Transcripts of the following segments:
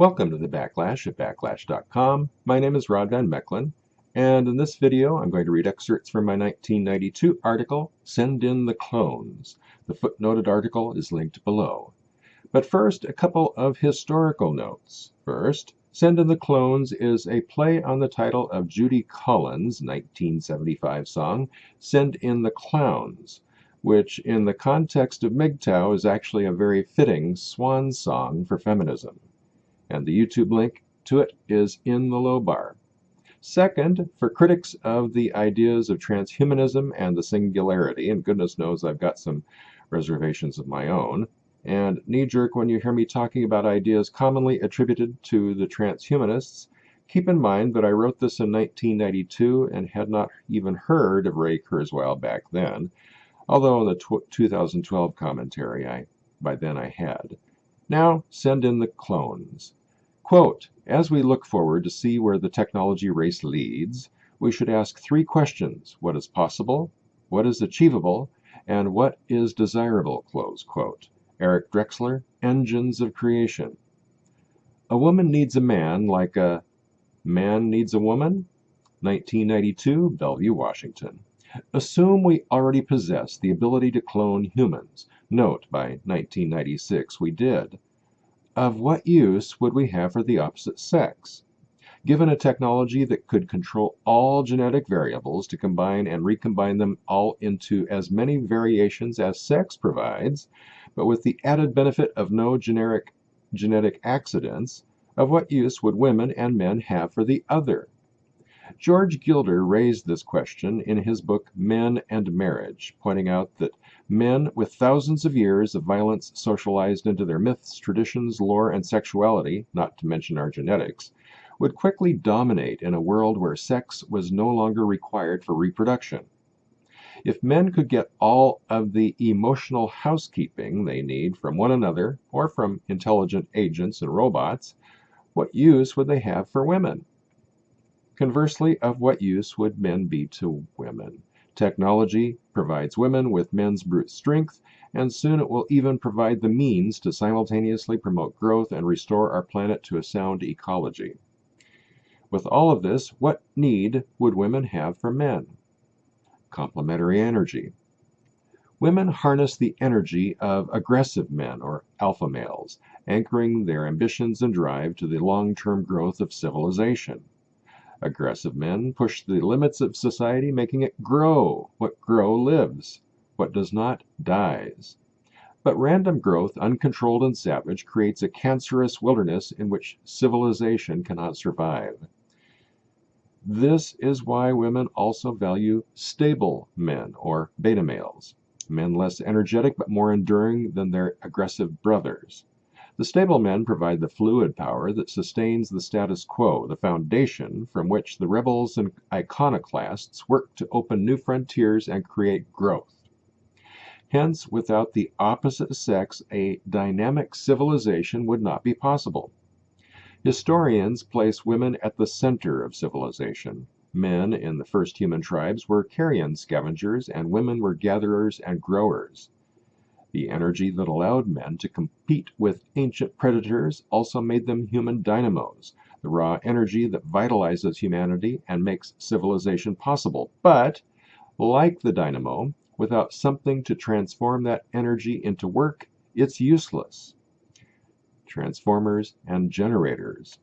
Welcome to the Backlash at Backlash.com. My name is Rod Van Mechelen, and in this video I'm going to read excerpts from my 1992 article, Send in the Clones. The footnoted article is linked below. But first, a couple of historical notes. First, Send in the Clones is a play on the title of Judy Collins' 1975 song, Send in the Clowns, which in the context of MGTOW is actually a very fitting swan song for feminism. And the YouTube link to it is in the low bar. Second, for critics of the ideas of transhumanism and the singularity, and goodness knows I've got some reservations of my own, and knee-jerk when you hear me talking about ideas commonly attributed to the transhumanists, keep in mind that I wrote this in 1992 and had not even heard of Ray Kurzweil back then, although in the 2012 commentary by then I had. Now, send in the clones. Quote, as we look forward to see where the technology race leads, we should ask three questions. What is possible? What is achievable? And what is desirable? Close quote. Eric Drexler, Engines of Creation. A woman needs a man like a man needs a woman? 1992, Bellevue, Washington. Assume we already possess the ability to clone humans. Note, by 1996 we did. Of what use would we have for the opposite sex? Given a technology that could control all genetic variables to combine and recombine them all into as many variations as sex provides, but with the added benefit of no genetic accidents, of what use would women and men have for the other? George Gilder raised this question in his book Men and Marriage, pointing out that men with thousands of years of violence socialized into their myths, traditions, lore, and sexuality, not to mention our genetics, would quickly dominate in a world where sex was no longer required for reproduction. If men could get all of the emotional housekeeping they need from one another or from intelligent agents and robots, what use would they have for women? Conversely, of what use would men be to women? Technology provides women with men's brute strength, and soon it will even provide the means to simultaneously promote growth and restore our planet to a sound ecology. With all of this, what need would women have for men? Complementary energy. Women harness the energy of aggressive men, or alpha males, anchoring their ambitions and drive to the long-term growth of civilization. Aggressive men push the limits of society, making it grow. What grow lives. What does not dies. But random growth, uncontrolled and savage, creates a cancerous wilderness in which civilization cannot survive. This is why women also value stable men, or beta males, men less energetic but more enduring than their aggressive brothers. The stable men provide the fluid power that sustains the status quo, the foundation from which the rebels and iconoclasts work to open new frontiers and create growth. Hence, without the opposite sex, a dynamic civilization would not be possible. Historians place women at the center of civilization. Men in the first human tribes were carrion scavengers, and women were gatherers and growers. The energy that allowed men to compete with ancient predators also made them human dynamos, the raw energy that vitalizes humanity and makes civilization possible. But, like the dynamo, without something to transform that energy into work, it's useless. Transformers and generators.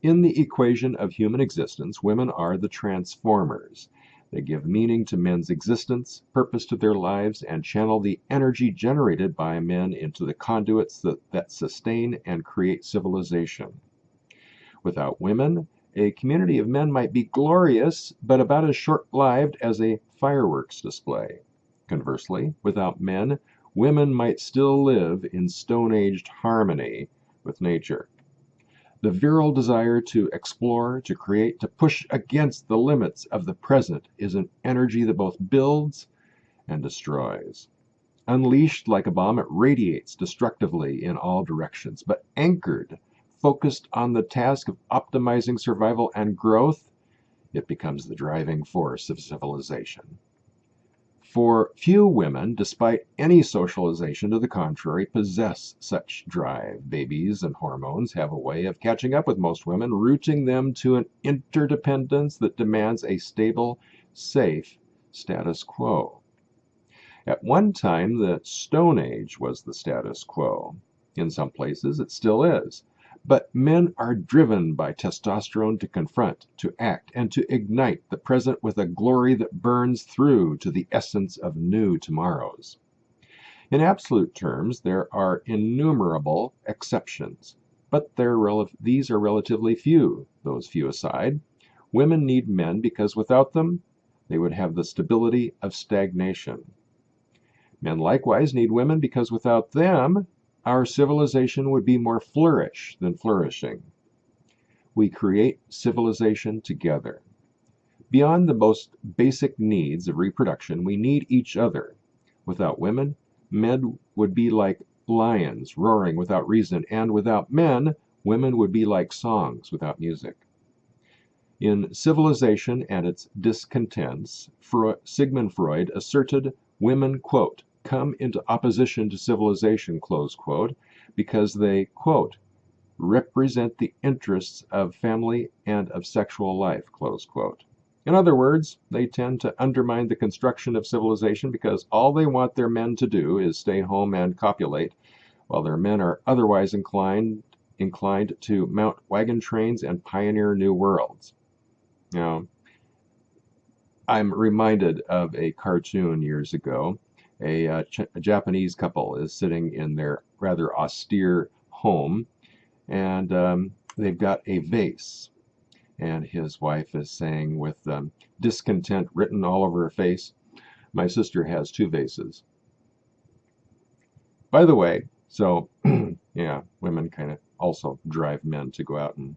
In the equation of human existence, women are the transformers. They give meaning to men's existence, purpose to their lives, and channel the energy generated by men into the conduits that sustain and create civilization. Without women, a community of men might be glorious, but about as short-lived as a fireworks display. Conversely, without men, women might still live in stone-aged harmony with nature. The virile desire to explore, to create, to push against the limits of the present is an energy that both builds and destroys. Unleashed like a bomb, it radiates destructively in all directions, but anchored, focused on the task of optimizing survival and growth, it becomes the driving force of civilization. For few women, despite any socialization to the contrary, possess such drive. Babies and hormones have a way of catching up with most women, rooting them to an interdependence that demands a stable, safe status quo. At one time, the Stone Age was the status quo. In some places, it still is. But men are driven by testosterone to confront, to act, and to ignite the present with a glory that burns through to the essence of new tomorrows. In absolute terms, there are innumerable exceptions, but these are relatively few. Those few aside, women need men because without them, they would have the stability of stagnation. Men likewise need women because without them, our civilization would be more flourish than flourishing. We create civilization together. Beyond the most basic needs of reproduction, we need each other. Without women, men would be like lions roaring without reason, and without men, women would be like songs without music. In Civilization and Its Discontents, Sigmund Freud asserted women, quote, come into opposition to civilization, close quote, because they, quote, represent the interests of family and of sexual life, close quote. In other words, they tend to undermine the construction of civilization because all they want their men to do is stay home and copulate, while their men are otherwise inclined to mount wagon trains and pioneer new worlds. Now, I'm reminded of a cartoon years ago. A Japanese couple is sitting in their rather austere home, and they've got a vase. And his wife is saying with discontent written all over her face, my sister has 2 vases. By the way, so, yeah, women kind of also drive men to go out and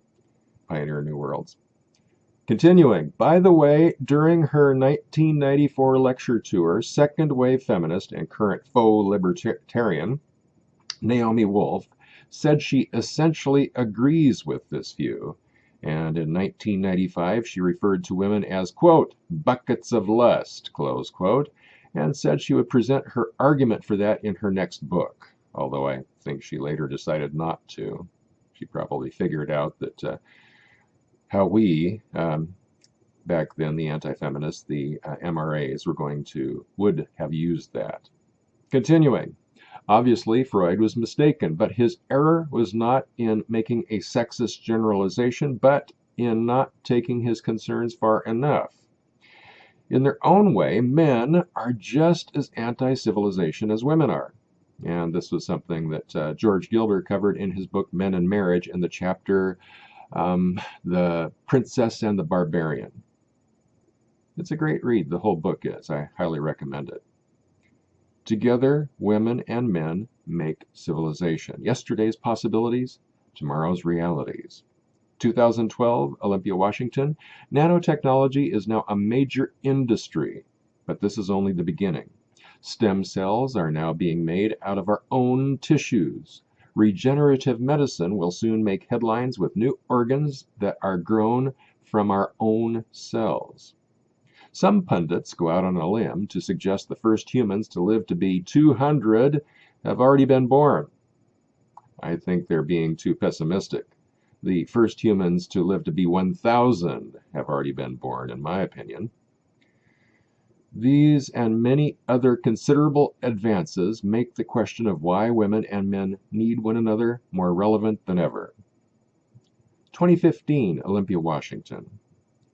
pioneer new worlds. Continuing, by the way, during her 1994 lecture tour, second-wave feminist and current faux libertarian Naomi Wolf said she essentially agrees with this view. And in 1995, she referred to women as, quote, buckets of lust, close quote, and said she would present her argument for that in her next book, although I think she later decided not to. She probably figured out that how we, back then, the anti-feminists, the MRAs, would have used that. Continuing, obviously Freud was mistaken, but his error was not in making a sexist generalization, but in not taking his concerns far enough. In their own way, men are just as anti-civilization as women are. And this was something that George Gilbert covered in his book Men and Marriage in the chapter The Princess and the Barbarian. It's a great read, the whole book is. I highly recommend it. Together, women and men make civilization. Yesterday's possibilities, tomorrow's realities. 2012, Olympia, Washington. Nanotechnology is now a major industry, but this is only the beginning. Stem cells are now being made out of our own tissues. Regenerative medicine will soon make headlines with new organs that are grown from our own cells. Some pundits go out on a limb to suggest the first humans to live to be 200 have already been born. I think they're being too pessimistic. The first humans to live to be 1,000 have already been born, in my opinion. These and many other considerable advances make the question of why women and men need one another more relevant than ever. 2015, Olympia, Washington.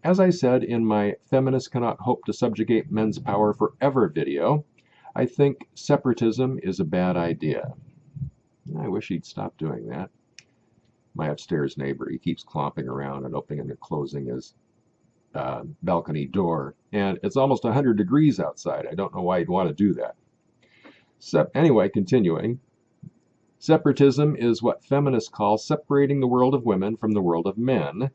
As I said in my Feminists Cannot Hope to Subjugate Men's Power Forever video, I think separatism is a bad idea. I wish he'd stop doing that. My upstairs neighbor, he keeps clomping around and opening and closing his balcony door, and it's almost 100 degrees outside. I don't know why he'd want to do that. Anyway, continuing. Separatism is what feminists call separating the world of women from the world of men,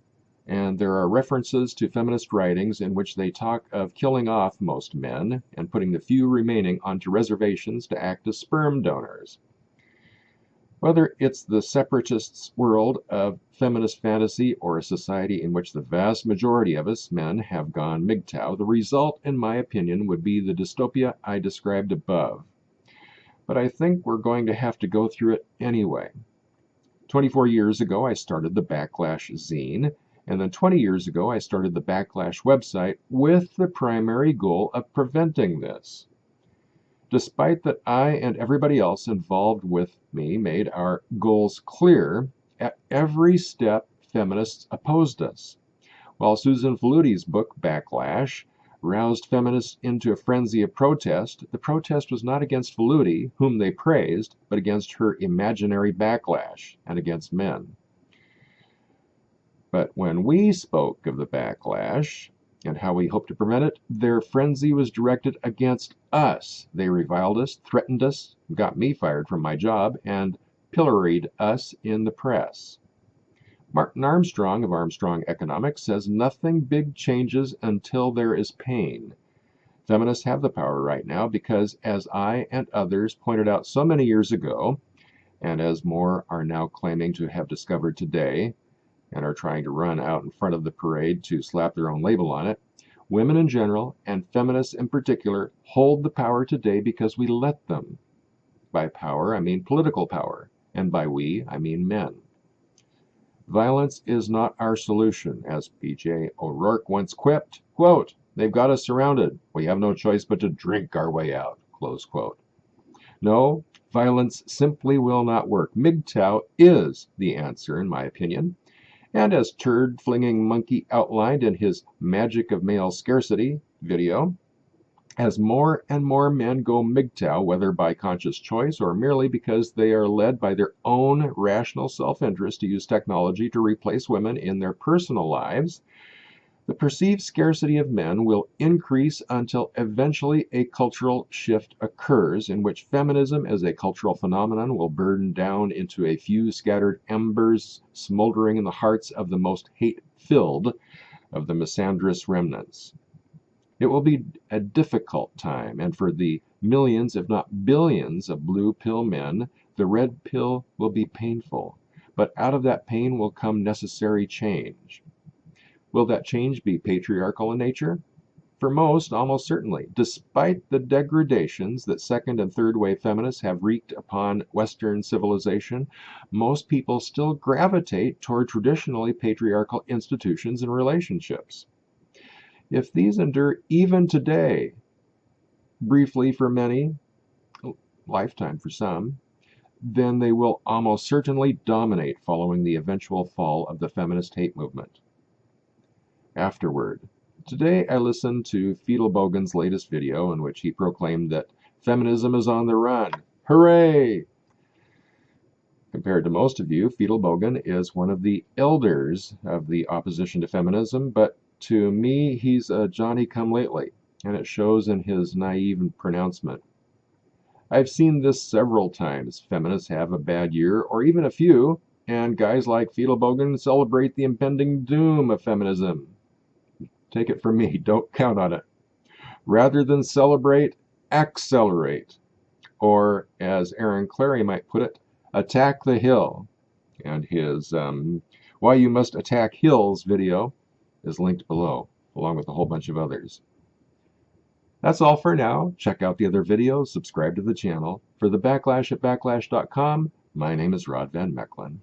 and there are references to feminist writings in which they talk of killing off most men and putting the few remaining onto reservations to act as sperm donors. Whether it's the separatists' world of feminist fantasy or a society in which the vast majority of us men have gone MGTOW, the result, in my opinion, would be the dystopia I described above. But I think we're going to have to go through it anyway. 24 years ago, I started the Backlash zine, and then 20 years ago, I started the Backlash website with the primary goal of preventing this. Despite that I and everybody else involved with me made our goals clear, at every step feminists opposed us. While Susan Faludi's book, Backlash, roused feminists into a frenzy of protest, the protest was not against Faludi, whom they praised, but against her imaginary backlash and against men. But when we spoke of the backlash and how we hoped to prevent it, their frenzy was directed against us. They reviled us, threatened us, got me fired from my job, and pilloried us in the press. Martin Armstrong of Armstrong Economics says nothing big changes until there is pain. Feminists have the power right now because, as I and others pointed out so many years ago, and as more are now claiming to have discovered today, and are trying to run out in front of the parade to slap their own label on it, women in general, and feminists in particular, hold the power today because we let them. By power, I mean political power, and by we, I mean men. Violence is not our solution, as B.J. O'Rourke once quipped, quote, "They've got us surrounded. We have no choice but to drink our way out," close quote. No, violence simply will not work. MGTOW is the answer, in my opinion. And as Turd, Flinging Monkey outlined in his Magic of Male Scarcity video, as more and more men go MGTOW, whether by conscious choice or merely because they are led by their own rational self-interest to use technology to replace women in their personal lives, the perceived scarcity of men will increase until eventually a cultural shift occurs in which feminism as a cultural phenomenon will burn down into a few scattered embers smoldering in the hearts of the most hate-filled of the misandrous remnants. It will be a difficult time, and for the millions, if not billions, of blue pill men, the red pill will be painful. But out of that pain will come necessary change. Will that change be patriarchal in nature? For most, almost certainly. Despite the degradations that second and third wave feminists have wreaked upon Western civilization, most people still gravitate toward traditionally patriarchal institutions and relationships. If these endure even today, briefly for many, lifetime for some, then they will almost certainly dominate following the eventual fall of the feminist hate movement. Afterward, today I listened to Fidelbogen's latest video in which he proclaimed that feminism is on the run. Hooray! Compared to most of you, Fidelbogen is one of the elders of the opposition to feminism, but to me, he's a Johnny-come-lately, and it shows in his naive pronouncement. I've seen this several times. Feminists have a bad year, or even a few, and guys like Fidelbogen celebrate the impending doom of feminism. Take it from me, don't count on it. Rather than celebrate, accelerate. Or, as Aaron Clarey might put it, attack the hill. And his Why You Must Attack Hills video is linked below, along with a whole bunch of others. That's all for now. Check out the other videos, subscribe to the channel. For the Backlash at Backlash.com, my name is Rod Van Mechelen.